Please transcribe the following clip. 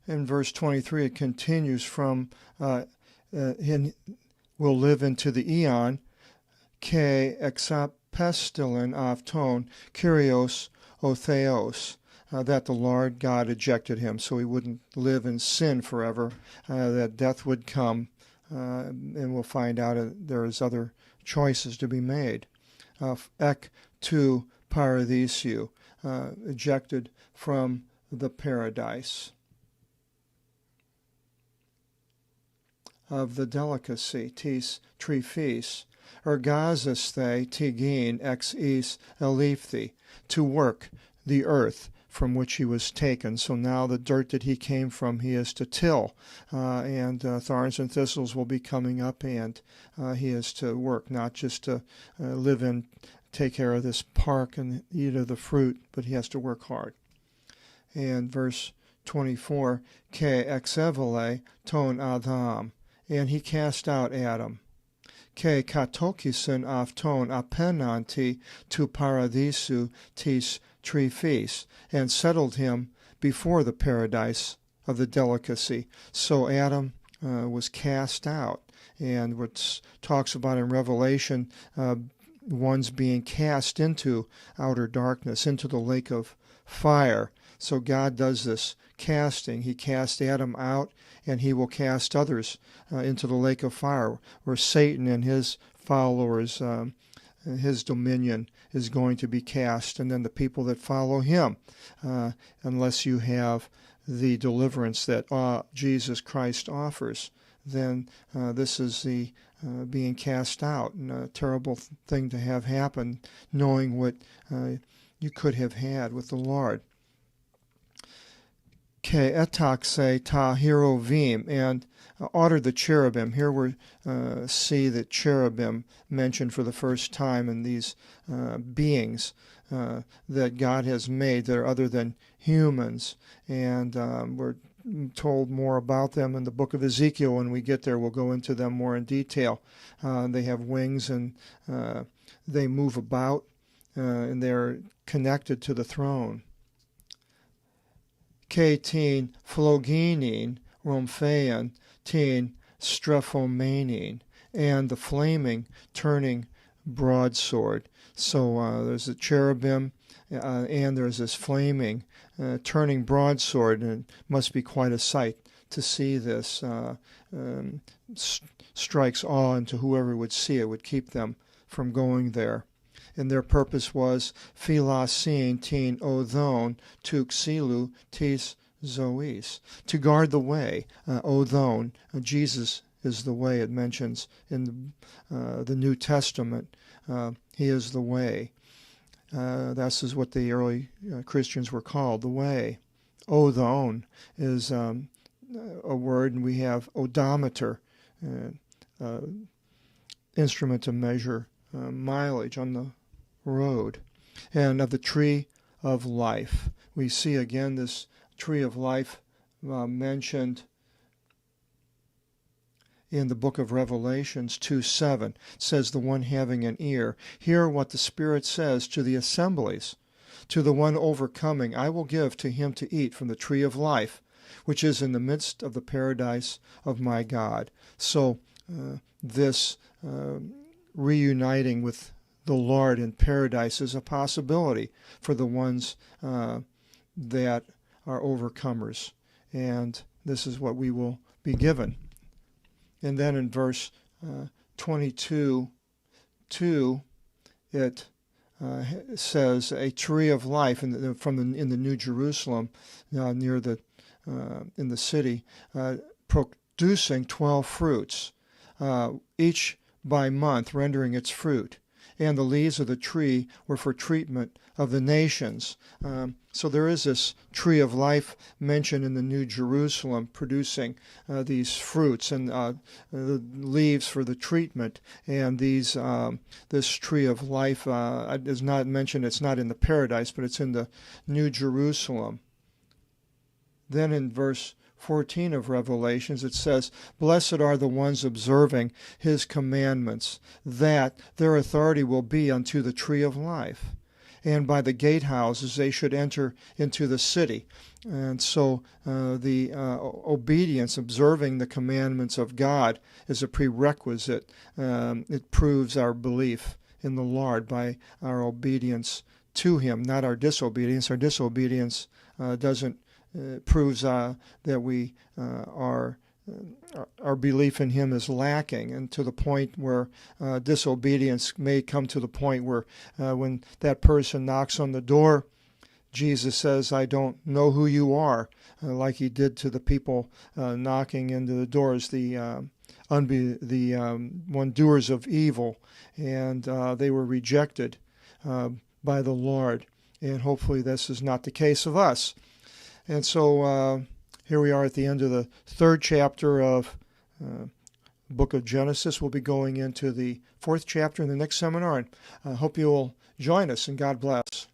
In verse 23, it continues from, will live into the eon, ke exapestilin avton, Kyrios o Theos, that the Lord God ejected him so he wouldn't live in sin forever, that death would come, and we'll find out there's other choices to be made. Ek tu paradisiu, ejected from the paradise of the delicacy, tis trifis, ergazes the tigin ex is elifthi, to work the earth from which he was taken. So now the dirt that he came from, he is to till, and thorns and thistles will be coming up, and he is to work, not just to live in, take care of this park and eat of the fruit, but he has to work hard. And verse 24, ke exevele ton Adam, and he cast out Adam. Ke katokisen avton apenanti tu paradisu tis trifis, and settled him before the paradise of the delicacy. So Adam was cast out, and what talks about in Revelation, one's being cast into outer darkness, into the lake of fire. So God does this casting. He cast Adam out, and he will cast others into the lake of fire, where Satan and his followers, his dominion is going to be cast, and then the people that follow him, unless you have the deliverance that Jesus Christ offers, then this is the being cast out, and a terrible thing to have happen, knowing what you could have had with the Lord. Ke etaxe ta hirovim, and ordered the cherubim. Here we see the cherubim mentioned for the first time in these beings that God has made that are other than humans, and we're told more about them in the book of Ezekiel. When we get there, we'll go into them more in detail. They have wings, and they move about, and they're connected to the throne. Ke tin phlogenin romphean tin strephomanin, and the flaming turning broadsword. So there's a cherubim, and there's this flaming turning broadsword, and it must be quite a sight to see this. Strikes awe into whoever would see it, would keep them from going there. And their purpose was philasin tin odon tuxilu tis zois, to guard the way. Odon, Jesus is the way, it mentions in the New Testament. He is the way. This is what the early Christians were called, the way. Odon is a word, and we have odometer, instrument to measure mileage on the road. And of the tree of life, we see again this tree of life mentioned in the book of Revelations 2:7. It says, the one having an ear, hear what the Spirit says to the assemblies. To the one overcoming, I will give to him to eat from the tree of life, which is in the midst of the paradise of my God. So this reuniting with the Lord in paradise is a possibility for the ones that are overcomers. And this is what we will be given. And then in verse 22:2, it says, a tree of life in the New Jerusalem, near the in the city, producing 12 fruits, each by month, rendering its fruit. And the leaves of the tree were for treatment of the nations. So there is this tree of life mentioned in the New Jerusalem, producing these fruits, and the leaves for the treatment. And this tree of life is not mentioned. It's not in the paradise, but it's in the New Jerusalem. Then in verse 14 of Revelations, it says, blessed are the ones observing his commandments, that their authority will be unto the tree of life, and by the gatehouses they should enter into the city. And so the obedience, observing the commandments of God, is a prerequisite. It proves our belief in the Lord by our obedience to Him, not our disobedience. Our disobedience doesn't proves that we our belief in Him is lacking, and to the point where disobedience may come to the point where when that person knocks on the door, Jesus says, "I don't know who you are," like He did to the people knocking into the doors, the doers of evil, and they were rejected by the Lord. And hopefully this is not the case of us. And so here we are at the end of the 3rd chapter of book of Genesis. We'll be going into the 4th chapter in the next seminar, and I hope you will join us, and God bless.